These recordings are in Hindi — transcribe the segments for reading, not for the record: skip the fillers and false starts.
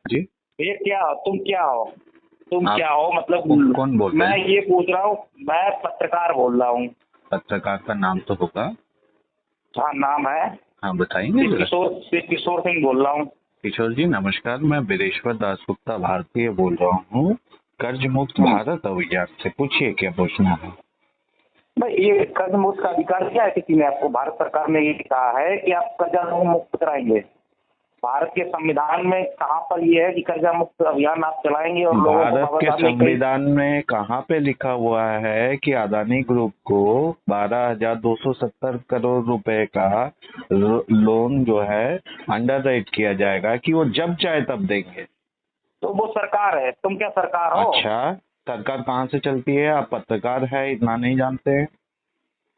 जी। ये क्या हो तुम आप क्या हो मतलब कौन बोल रहे मैं हैं? ये पूछ रहा हूँ। मैं पत्रकार बोल रहा हूँ। पत्रकार का नाम तो होगा। हाँ नाम है। हाँ, बताएंगे जरा। शिव किशोर सिंह बोल रहा हूँ। किशोर जी नमस्कार, मैं वीरेश्वर दासगुप्ता भारतीय बोल रहा हूँ, कर्ज मुक्त हम्म। भारत अभियान से। पूछिए क्या पूछना है। भाई ये कर्ज मुक्त का अधिकार दिया है किसी ने आपको? भारत सरकार ने ये कहा है कि आप कर्जा मुक्त कराएंगे। भारत के संविधान में कहाँ पर ये है कि कर्जा मुक्त अभियान आप चलाएंगे और लोगों को भारत बाबा के साहब ने कई। संविधान में कहाँ पे लिखा हुआ है कि अदानी ग्रुप को 12,270 करोड़ रुपए का लोन जो है अंडर राइट किया जाएगा कि वो जब चाहे तब देंगे। तो वो सरकार है, तुम क्या सरकार हो? अच्छा, सरकार कहाँ से चलती है? आप पत्रकार है इतना नहीं जानते हैं?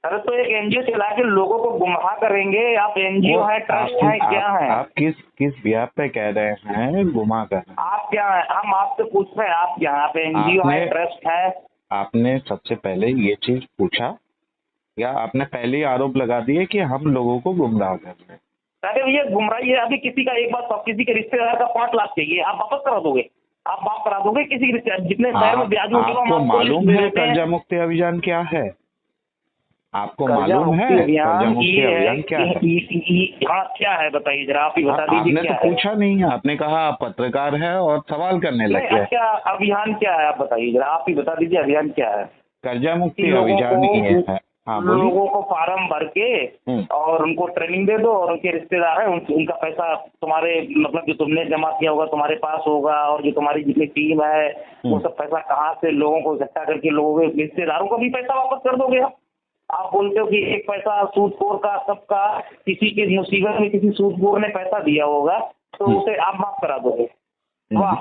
अरे तो एक एनजीओ चला के लोगों को गुमराह करेंगे? आप एनजीओ है, ट्रस्ट है, क्या है? आप किस बिहार पे कह रहे हैं घुमा कर? आप क्या है? हम आपसे पूछ रहे हैं, आप यहाँ पे एनजीओ है, आपने ट्रस्ट है? आपने सबसे पहले ये चीज पूछा या आपने पहले ही आरोप लगा दिए कि हम लोगों को गुमराह कर रहे हैं? अरे भैया गुमराही है। अभी किसी का एक बार किसी के रिश्तेदार का 5 लाख चाहिए, आप वापस करा दोगे? आप माफ करा दोगे किसी के रिश्तेदार? जितने शहर में ब्याज उठेगा हम आपको आपको लिस्ट मालूम दे है देते हैं। कर्जा मुक्ति अभियान क्या है? आपको कर्जा मालूम है मुक्ति कर्जा अभियान मुक्ति ये है अभियान क्या है? हाँ क्या है बताइए जरा, आप ही बता दीजिए आपने तो क्या है। पूछा नहीं है, आपने कहा आप पत्रकार है और सवाल करने नहीं लग गए। अच्छा, अभियान क्या है आप बताइए जरा, आप ही बता दीजिए अभियान क्या है। कर्जा कि मुक्ति अभियान ये है। हाँ बोलिए। लोगों को फार्म भर के हम्म। और उनको ट्रेनिंग दे दो और उनके रिश्तेदार हैं उनका पैसा तुम्हारे मतलब जो तुमने जमा किया होगा तुम्हारे पास होगा, और जो तुम्हारी जितनी टीम है वो सब पैसा कहाँ से लोगों को इकट्ठा करके लोगों के रिश्तेदारों का भी पैसा वापस कर दोगे आप बोलते हो कि एक पैसा सूदखोर का सबका, किसी की मुसीबत में किसी सूदखोर ने पैसा दिया होगा तो उसे आप माफ करा दोगे। वाह,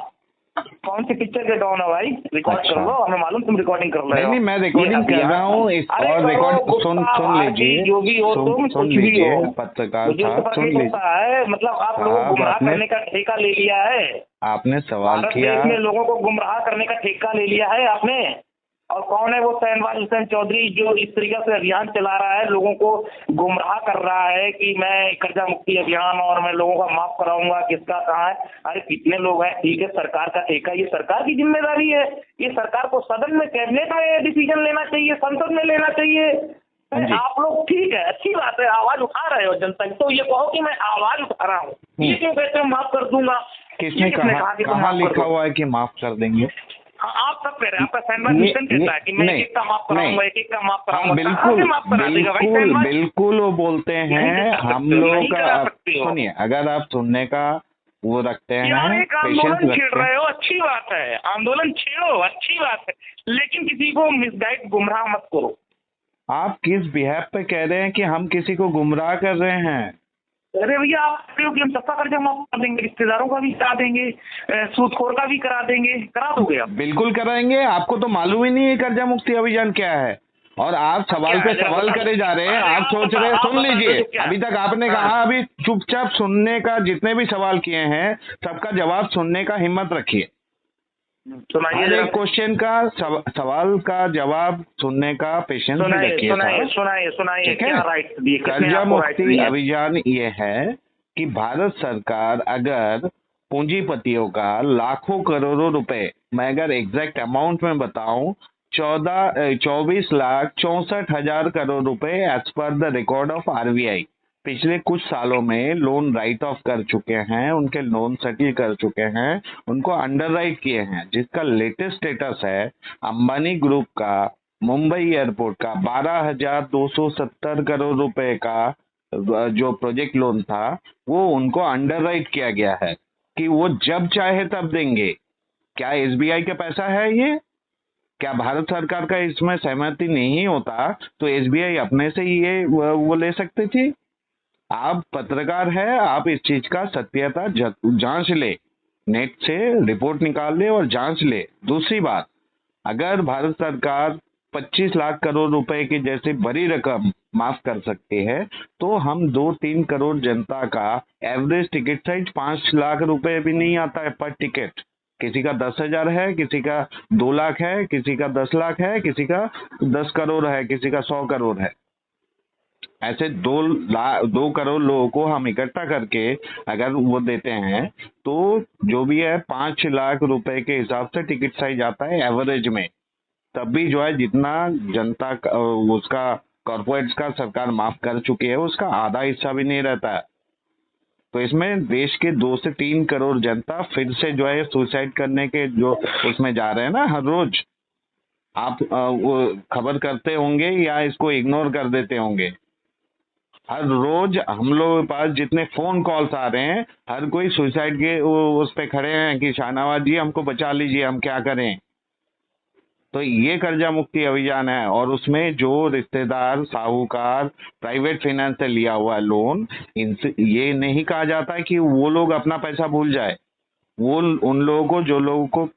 कौन सी पिक्चर के डॉन है भाई? रिकॉर्ड कर लो, हमें मालूम तुम रिकॉर्डिंग कर रहे हो। नहीं, मैं रिकॉर्डिंग कर रहा हूँ अरे और रिकॉर्ड सुन लीजिए। जो भी हो तुम सुन कुछ भी लीजिए हो, पत्रकार मुझे साहब, तो फर्क सुन नहीं लीजिए पड़ता है। मतलब आप लोगों को साहब। गुमराह आपने करने का ठेका ले लिया है। आपने सवाल भारत किया। देश में लोगों को गुमराह करने का ठेका ले लिया है आपने। और कौन है वो शहनवाज हुसैन चौधरी जो इस तरीके से अभियान चला रहा है, लोगों को गुमराह कर रहा है कि मैं कर्जा मुक्ति अभियान और मैं लोगों का माफ कराऊंगा। किसका कहाँ है? अरे कितने लोग हैं? ठीक है सरकार का ठेका, ये सरकार की जिम्मेदारी है। ये सरकार को सदन में कैबिनेट में डिसीजन लेना चाहिए, संसद में लेना चाहिए। आप लोग ठीक है, अच्छी बात है, आवाज उठा रहे हो जनता की, तो ये कहो कि मैं आवाज उठा रहा हूँ, ये क्यों कहते हो माफ कर दूंगा? किसने कहा? कहाँ लिखा हुआ है कि माफ कर देंगे? आप सब कह रहे हैं, आपका शहनवाज हुसैन कहता है कि मैं एक का माफ कराऊंगा, एक का माफ कराऊंगा। बिल्कुल माफ करा देगा भाई शहनवाज? बिल्कुल वो बोलते हैं हम लोग का। सुनिए, सुनिए, अगर आप सुनने का वो रखते यार हैं, एक पेशेंस आंदोलन छेड़ रखते हैं। रहे हो, अच्छी बात है, आंदोलन छेड़ो, अच्छी बात है, लेकिन किसी को मिसगाइड गुमराह मत करो। आप किस बिहाफ पे कह रहे हैं कि हम किसी को गुमराह कर रहे हैं? अरे भैया आप कह रहे हो कि हम सबका कर्जा माफ कर देंगे, रिश्तेदारों का भी करा देंगे, सूदखोर का भी करा देंगे, करा दोगे आप? बिल्कुल कराएंगे। आपको तो मालूम ही नहीं है कर्जा मुक्ति अभियान क्या है, और आप सवाल पे सवाल करे जा रहे हैं। आप सोच रहे हैं, सुन लीजिए, अभी तक आपने कहा, अभी चुपचाप सुनने का, जितने भी सवाल किए हैं सबका जवाब सुनने का हिम्मत रखिए। हर एक क्वेश्चन का सवाल का जवाब सुनने का पेशेंस भी रखिए। सुनाइए क्या राइट दिए? कर्जा मुक्ति अभियान ये है कि भारत सरकार अगर पूंजीपतियों का लाखों करोड़ों रुपए, मैं अगर एग्जैक्ट अमाउंट में बताऊं, 24,64,64,000 करोड़ रुपए as per the record of RBI पिछले कुछ सालों में लोन राइट ऑफ कर चुके हैं, उनके लोन सेटल कर चुके हैं, उनको अंडर राइट किए हैं, जिसका लेटेस्ट स्टेटस है अंबानी ग्रुप का मुंबई एयरपोर्ट का 12,270 करोड़ रुपए का जो प्रोजेक्ट लोन था वो उनको अंडर राइट किया गया है कि वो जब चाहे तब देंगे। क्या एसबीआई का पैसा है ये? क्या भारत सरकार का इसमें सहमति नहीं होता तो एसबीआई अपने से ही ये वो ले सकती थी? आप पत्रकार है, आप इस चीज का सत्यता जांच ले, नेट से रिपोर्ट निकाल ले और जांच ले। दूसरी बात, अगर भारत सरकार 25 लाख करोड़ रुपए की जैसी बड़ी रकम माफ कर सकती है तो हम 2-3 करोड़ जनता का एवरेज टिकट साइज 5 लाख रुपए भी नहीं आता है पर टिकट। किसी का 10,000 है, किसी का 2 लाख है, किसी का 10 लाख है, किसी का 10 करोड़ है, किसी का 100 करोड़ है। ऐसे 2 करोड़ लोगों को हम इकट्ठा करके अगर वो देते हैं तो जो भी है 5 लाख रुपए के हिसाब से टिकट साइज आता है एवरेज में। तब भी जो है जितना जनता उसका कॉर्पोरेट्स का सरकार माफ कर चुकी है उसका आधा हिस्सा भी नहीं रहता है। तो इसमें देश के 2 से 3 करोड़ जनता फिर से जो है सुसाइड करने के जो उसमें जा रहे हैं ना हर रोज। आप वो खबर करते होंगे या इसको इग्नोर कर देते होंगे। हर रोज हम लोगों के पास जितने फोन कॉल्स आ रहे हैं हर कोई सुसाइड के उस पे खड़े हैं कि शाहनवाज जी हमको बचा लीजिए, हम क्या करें। तो ये कर्जा मुक्ति अभियान है और उसमें जो रिश्तेदार साहूकार प्राइवेट फाइनेंस से लिया हुआ लोन, इनसे ये नहीं कहा जाता कि वो लोग अपना पैसा भूल जाए। वो उन लोगों को जो लोगों को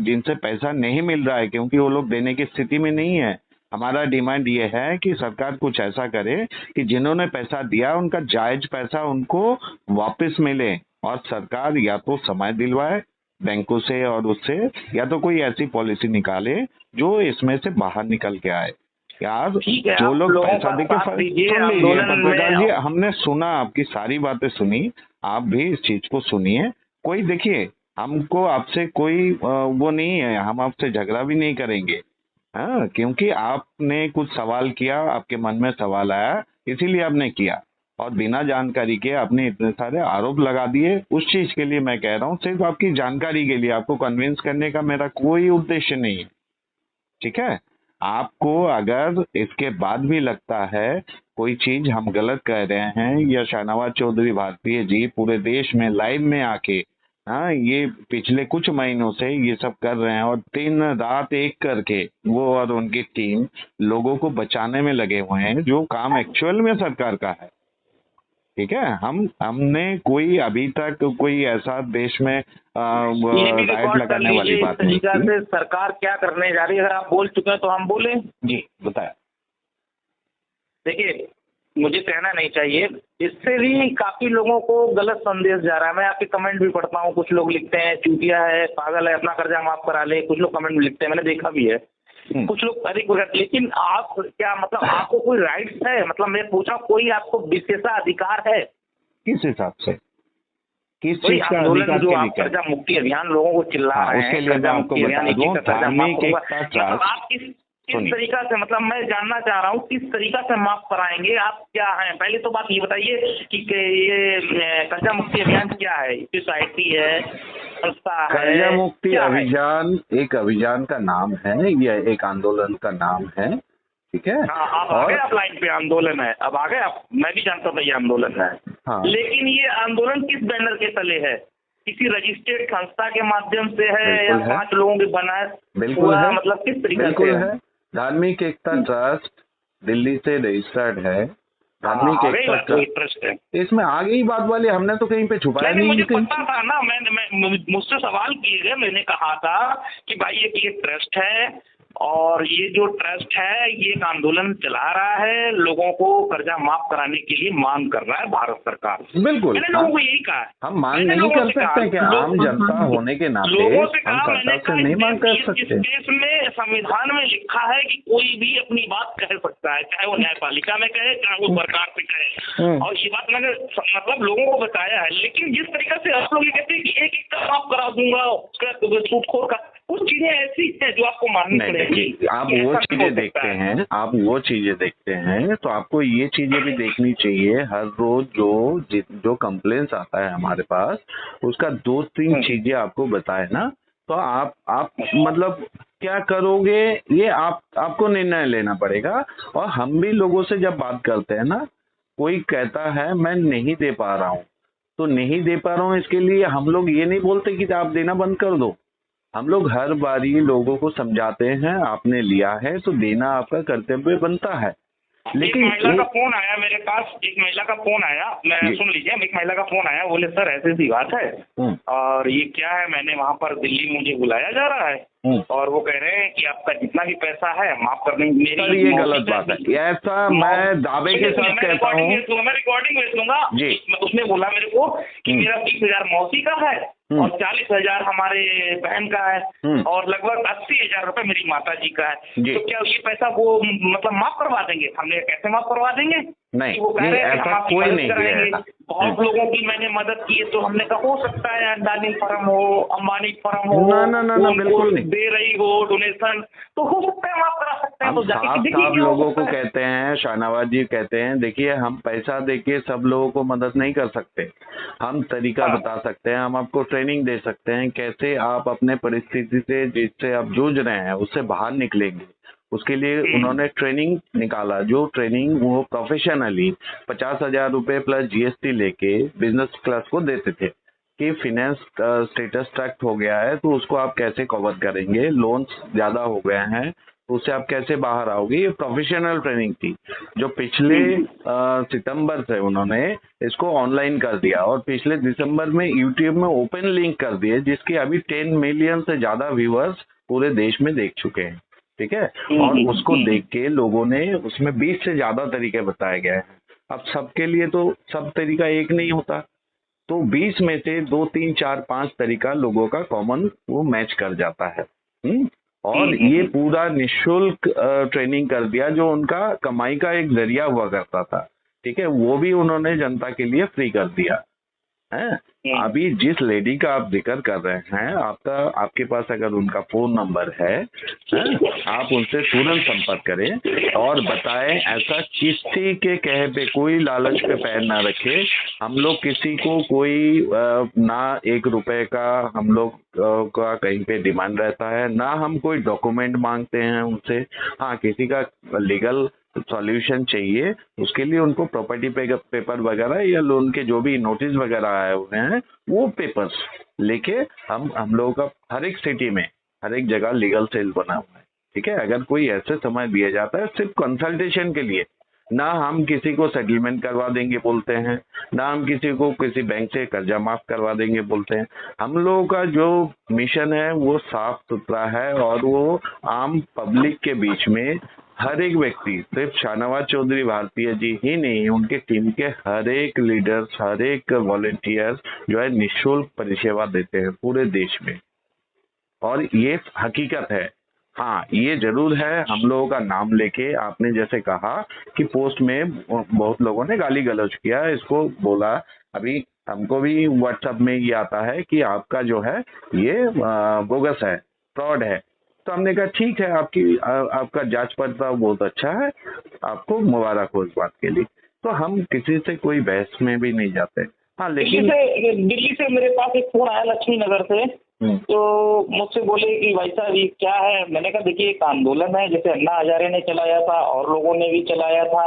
जिनसे पैसा नहीं मिल रहा है क्योंकि वो लोग देने की स्थिति में नहीं है, हमारा डिमांड ये है कि सरकार कुछ ऐसा करे कि जिन्होंने पैसा दिया उनका जायज पैसा उनको वापस मिले और सरकार या तो समय दिलवाए बैंकों से और उससे, या तो कोई ऐसी पॉलिसी निकाले जो इसमें से बाहर निकल के आए। यार ठीक है, जो आप लोग लोगों पैसा का देके साथ दीजिए सुन लीजिए आंदोलन पत्रकार जी, में। हमने सुना आपकी सारी बातें सुनी, आप भी इस चीज को सुनिए। कोई देखिए हमको आपसे कोई वो नहीं है, हम आपसे झगड़ा भी नहीं करेंगे। हाँ, क्योंकि आपने कुछ सवाल किया, आपके मन में सवाल आया इसीलिए आपने किया और बिना जानकारी के आपने इतने सारे आरोप लगा दिए। उस चीज के लिए मैं कह रहा हूँ सिर्फ आपकी जानकारी के लिए, आपको कन्विंस करने का मेरा कोई उद्देश्य नहीं है। ठीक है, आपको अगर इसके बाद भी लगता है कोई चीज हम गलत कह रहे हैं या शाहनवाज चौधरी भारतीय जी पूरे देश में लाइव में आके हाँ ये पिछले कुछ महीनों से ये सब कर रहे हैं और दिन रात एक करके वो और उनकी टीम लोगों को बचाने में लगे हुए हैं, जो काम एक्चुअल में सरकार का है। ठीक है, हमने कोई अभी तक कोई ऐसा देश में ये भी राइट रिकॉर्ड कर लगाने वाली लीजिए इस बात नहीं तरीका की। से सरकार क्या करने जा रही है। अगर आप बोल चुके हैं तो हम बोले। जी बताया। देखिए, मुझे कहना नहीं चाहिए, इससे भी काफी लोगों को गलत संदेश जा रहा है। मैं आपके कमेंट भी पढ़ता हूँ, कुछ लोग लिखते हैं चूतिया है, पागल है, अपना कर्जा माफ करा ले, कुछ लोग कमेंट भी लिखते हैं, मैंने देखा भी है। कुछ लोग अधिक, लेकिन आप क्या मतलब आपको कोई राइट्स है? मतलब मैं पूछा कोई आपको विशेषाधिकार है? किस हिसाब से, किस कोई चीज का आंदोलन अधिकार जो के आप लिए क्या? कर्जा मुक्ति अभियान लोगों को चिल्ला रहे हैं, उसके लिए मैं कर्जा आपको मुक्ति अभियान, बता एक दूं, एक का कर्जा माफ धार्मिक होगा। एकता मतलब ट्रस्ट आप किस सुनिए। तरीका से, मतलब मैं जानना चाह रहा हूँ किस तरीका से माफ कराएंगे आप, क्या हैं? पहले तो बात ये बताइए कि ये कर्जा मुक्ति अभियान क्या है? सोसाइटी है, संस्था है, कर्जा मुक्ति क्या है? अभियान एक अभियान का नाम है, यह एक आंदोलन का नाम है। ठीक है, हाँ, आप आ गए, आप लाइन पे आंदोलन है, अब आ गए आप। मैं भी जानता था ये आंदोलन है। हाँ। लेकिन ये आंदोलन किस बैनर के तले है? किसी रजिस्टर्ड संस्था के माध्यम से है या बिल्कुल है। 5 लोगों के बनाए बिल्कुल हुआ है, मतलब किस तरीके बिल्कुल से है। धार्मिक एकता ट्रस्ट दिल्ली से रजिस्टर्ड है। धार्मिक हाँ, आ गई एकता बात, वही ट्रस्ट है। इसमें आ गई बात वाली, हमने तो कहीं पे छुपाया नहीं, मुझे नहीं। पता था ना, मुझसे सवाल किए गए, मैंने कहा था कि भाई ये ट्रस्ट है और ये जो ट्रस्ट है ये एक आंदोलन चला रहा है, लोगों को कर्जा माफ कराने के लिए मांग कर रहा है भारत सरकार। बिल्कुल, मैंने लोगों को यही कहा। हम मांग नहीं कर सकते क्या? आम जनता होने के नाते लोगों से हम कहा, मैंने सरकार कहा से नहीं मांग कर इस सकते। देश में संविधान में लिखा है कि कोई भी अपनी बात कह सकता है, चाहे वो न्यायपालिका में कहे, चाहे वो सरकार से कहे। और ये बात मैंने मतलब लोगों को बताया है। लेकिन जिस तरीके से आप लोग ये कहते हैं कि एक एक का माफ करा दूंगा उसका सूटखोर का, कुछ चीजें ऐसी हैं जो आपको माननी पड़ेगी। आप वो चीजें देखते हैं, आप वो चीजें देखते हैं तो आपको ये चीजें भी देखनी चाहिए। हर रोज जो कंप्लेंट्स आता है हमारे पास उसका 2-3 चीजें आपको बताए ना, तो आप मतलब क्या करोगे ये आपको निर्णय लेना पड़ेगा। और हम भी लोगों से जब बात करते हैं ना, कोई कहता है मैं नहीं दे पा रहा हूँ, तो नहीं दे पा रहा हूँ इसके लिए हम लोग ये नहीं बोलते कि आप देना बंद कर दो। हम लोग हर बारी लोगों को समझाते हैं आपने लिया है तो देना आपका कर्तव्य बनता है। लेकिन एक महिला का फोन आया मेरे पास, एक महिला का फोन आया, मैं सुन लीजिए, एक महिला का फोन आया, बोले सर ऐसी सी बात है और ये क्या है, मैंने वहाँ पर दिल्ली मुझे बुलाया जा रहा है और वो कह रहे हैं कि आपका जितना भी पैसा है माफ कर देंगे। सर ये गलत बात है, ऐसा मैं दावे के साथ कहता हूँ। मैं रिकॉर्डिंग भेज दूंगा जी। उसने बोला मेरे को कि मेरा 20,000 मौसी का है और 40,000 हमारे बहन का है और लगभग 80,000 रुपए मेरी माता जी का है। तो क्या ये पैसा वो मतलब माफ करवा देंगे? हमने कैसे माफ करवा देंगे? नहीं कि वो कह नहीं, रहे हैं कि हम ऐसा आपकी कोई मदद नहीं किया कराएंगे। था। बहुत लोगों की मैंने मदद की है, तो हमने कहा हो सकता है अडानी फर्म हो, अंबानी फर्म हो, ना ना ना वो ना, हमको बिल्कुल नहीं। दे रही हो डोनेशन, तो हो सकता है हम आप करा सकते हैं। हम तो जाके साफ देखिए साफ क्या हो लोगों सकता को है। कहते हैं, शाहनवाज जी कहते हैं, देखिए हम पैसा देके सब लोगों को मदद नहीं कर सकते, हम तरीका हाँ। बता सकते हैं, हम आपको ट्रेनिंग दे सकते हैं कैसे आप अपने परिस्थिति से जिससे आप जूझ रहे हैं उससे बाहर निकलेंगे। उसके लिए उन्होंने ट्रेनिंग निकाला, जो ट्रेनिंग वो प्रोफेशनली 50,000 रुपए प्लस जीएसटी लेके बिजनेस क्लास को देते थे कि फाइनेंस स्टेटस ट्रैक्ट हो गया है तो उसको आप कैसे कवर करेंगे, लोन्स ज्यादा हो गए हैं तो उससे आप कैसे बाहर आओगे। ये प्रोफेशनल ट्रेनिंग थी जो पिछले सितंबर से उन्होंने इसको ऑनलाइन कर दिया और पिछले दिसंबर में यूट्यूब में ओपन लिंक कर दिए, जिसके अभी 10 मिलियन से ज्यादा व्यूअर्स पूरे देश में देख चुके हैं। ठीक है, और उसको देख के लोगों ने उसमें 20 से ज्यादा तरीके बताए गए हैं। अब सबके लिए तो सब तरीका एक नहीं होता, तो 20 में से 2 3 4 5 तरीका लोगों का कॉमन वो मैच कर जाता है। और ये पूरा निशुल्क ट्रेनिंग कर दिया जो उनका कमाई का एक जरिया हुआ करता था। ठीक है, वो भी उन्होंने जनता के लिए फ्री कर दिया है। अभी जिस लेडी का आप जिक्र कर रहे हैं, आपके पास अगर उनका फोन नंबर है, आप उनसे तुरंत संपर्क करें और बताएं, ऐसा किसी के कहे पे कोई लालच पे पैर ना रखे। हम लोग किसी को कोई ना 1 रुपए का हम लोग का कहीं पे डिमांड रहता है, ना हम कोई डॉक्यूमेंट मांगते हैं उनसे। हाँ, किसी का लीगल सॉल्यूशन चाहिए उसके लिए उनको प्रॉपर्टी पेपर वगैरह या लोन के जो भी नोटिस वगैरह आए हुए हैं वो पेपर्स लेके हम लोगों का हर एक सिटी में हर एक जगह लीगल सेल बना हुआ है। ठीक है, अगर कोई ऐसे समय दिया जाता है सिर्फ कंसल्टेशन के लिए, ना हम किसी को सेटलमेंट करवा देंगे बोलते हैं, ना हम किसी को किसी बैंक से कर्जा माफ करवा देंगे बोलते हैं। हम लोगों का जो मिशन है वो साफ सुथरा है और वो आम पब्लिक के बीच में हर एक व्यक्ति, सिर्फ शाहनवाज चौधरी भारतीय जी ही नहीं, उनके टीम के हर एक लीडर्स, हर एक वॉलेंटियर्स जो है निःशुल्क परिसेवा देते हैं पूरे देश में, और ये हकीकत है। हाँ, ये जरूर है, हम लोगों का नाम लेके आपने जैसे कहा कि पोस्ट में बहुत लोगों ने गाली गलौज किया, इसको बोला, अभी हमको भी व्हाट्सएप में ये आता है कि आपका जो है ये बोगस है, फ्रॉड है। तो हमने कहा ठीक है, आपका जांच पड़ताल बहुत अच्छा है, आपको मुबारक हो इस बात के लिए। तो हम किसी से कोई बहस में भी नहीं जाते। हाँ, लेकिन दिल्ली से मेरे पास एक फोन आया लक्ष्मी नगर से, तो मुझसे बोले कि भाई साहब ये क्या है। मैंने कहा देखिए एक आंदोलन है, जैसे अन्ना हजारे ने चलाया था और लोगों ने भी चलाया था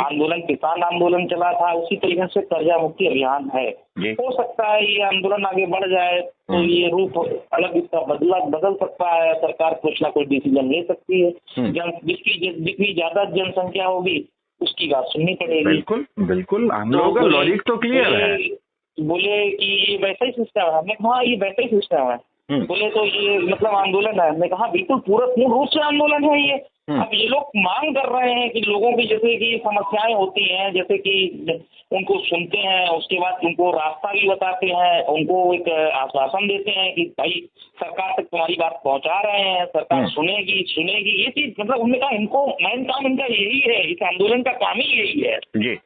आंदोलन, किसान आंदोलन चला था, उसी तरीके से कर्जा मुक्ति अभियान है। हो सकता है ये आंदोलन आगे बढ़ जाए तो ये रूप अलग इसका बदल सकता है, सरकार कुछ ना कुछ डिसीजन ले सकती है। जितनी ज्यादा जनसंख्या होगी उसकी बात सुननी पड़ेगी। बिल्कुल बिल्कुल, हम लोगों का लॉजिक तो क्लियर है। बोले कि ये वैसा ही सिस्टम है। हमने कहा ये वैसा ही सिस्टम है। बोले तो ये मतलब आंदोलन है। हमने कहा बिल्कुल पूर्ण रूप से आंदोलन है ये। अब ये लोग मांग कर रहे हैं कि लोगों की जैसे कि समस्याएं होती हैं, जैसे कि उनको सुनते हैं, उसके बाद उनको रास्ता भी बताते हैं, उनको एक आश्वासन देते हैं कि भाई सरकार तक तुम्हारी बात पहुंचा रहे हैं, सरकार सुनेगी। ये चीज मतलब हमने कहा इनको मेन काम इनका यही है, इस आंदोलन का काम ही यही है जी,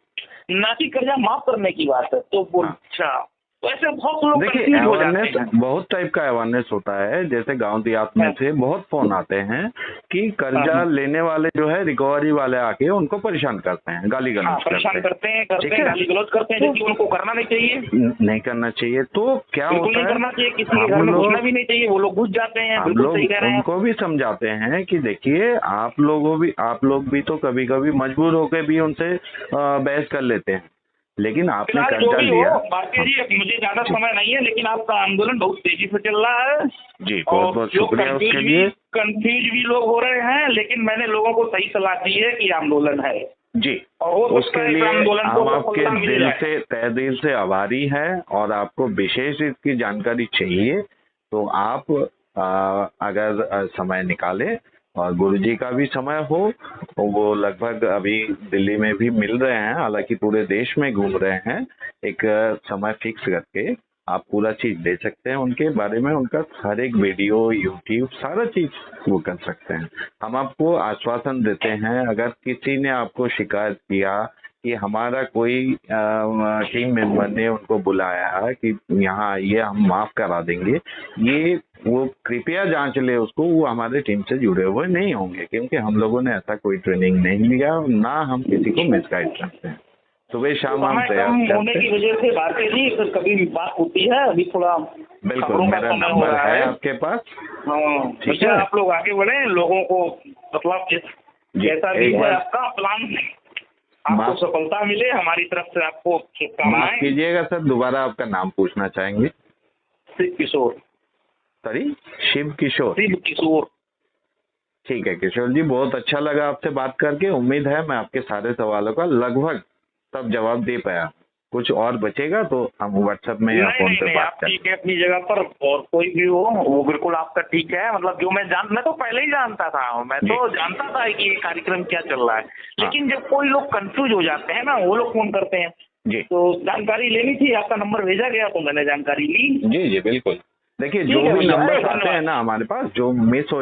ना कि कर्जा माफ करने की बात है। तो अच्छा, तो ऐसे बहुत लोग देखिए अवेयरनेस, बहुत टाइप का अवेयरनेस होता है। जैसे गांव देहात में से बहुत फोन आते हैं कि कर्जा लेने वाले जो है रिकवरी वाले आके उनको परेशान करते हैं, गाली गलौज करते हैं, गाली गलौज करते हैं, जबकि उनको करना नहीं चाहिए, नहीं करना चाहिए। तो क्या होता है, करना चाहिए, किसी के घर में घुसना भी नहीं चाहिए, वो लोग घुस जाते हैं। हम लोग उनको भी समझाते हैं कि देखिए आप लोग भी तो कभी कभी मजबूर होकर भी उनसे बहस कर लेते हैं, लेकिन आपने कर्जा लिया। भारतीय जी, मुझे ज्यादा समय नहीं है, लेकिन आपका आंदोलन बहुत तेजी से चल रहा है जी, बहुत बहुत शुक्रिया उसके लिए। कंफ्यूज भी लोग हो रहे हैं, लेकिन मैंने लोगों को सही सलाह दी है कि आंदोलन है जी, और उसके लिए हम आपके दिल से तहे दिल से आभारी हैं। और आपको विशेष इसकी जानकारी चाहिए तो आप अगर समय निकाले और गुरुजी का भी समय हो, तो वो लगभग अभी दिल्ली में भी मिल रहे हैं, हालांकि पूरे देश में घूम रहे हैं, एक समय फिक्स करके आप पूरा चीज दे सकते हैं उनके बारे में, उनका हर एक वीडियो यूट्यूब सारा चीज वो कर सकते हैं। हम आपको आश्वासन देते हैं, अगर किसी ने आपको शिकायत किया कि हमारा कोई टीम मेंबर ने उनको बुलाया है कि यहाँ आइए हम माफ करा देंगे, ये वो कृपया जांच ले उसको, वो हमारे टीम से जुड़े हुए नहीं होंगे, क्योंकि हम लोगों ने ऐसा कोई ट्रेनिंग नहीं लिया, ना हम किसी को मिसगाइड करते हैं। सुबह शाम हम समय प्रयास कम होने करते की हैं। वजह से बातें नहीं, फिर कभी भी बात होती है, अभी थोड़ा बिल्कुल, खबरों का मेरा समय हो नंबर रहा है है। आपके पास। हाँ, ठीक अच्छा, है। आप लोग आगे बढ़े, लोगों को मतलब जी, जैसा भी एक है बार आपका प्लान, आपको माफ सफलता मिले, हमारी तरफ से आपको माफ शुभकामनाएं। कीजिएगा सर, दोबारा आपका नाम पूछना चाहेंगे? शिव किशोर। सॉरी, शिव किशोर। शिव किशोर। ठीक है किशोर जी, बहुत अच्छा लगा आपसे बात करके। उम्मीद है मैं आपके सारे सवालों का लगभग सब जवाब दे पाया। कुछ और बचेगा तो हम व्हाट्सएप में या नहीं फोन नहीं पे नहीं, बात आप करें। ठीक है अपनी जगह पर, और कोई भी हो वो बिल्कुल आपका ठीक है। मतलब जो मैं तो पहले ही जानता था, मैं तो जानता था कि ये कार्यक्रम क्या चल रहा है, लेकिन जब कोई लोग कंफ्यूज हो जाते हैं ना, वो लोग फोन करते हैं, जी तो जानकारी लेनी थी, आपका नंबर भेजा गया तो मैंने जानकारी ली। जी जी बिल्कुल। देखिए, ठीक जो है भी भैया, नंबर आते धन्यवाद। हैं ना हमारे पास, जो मिस हो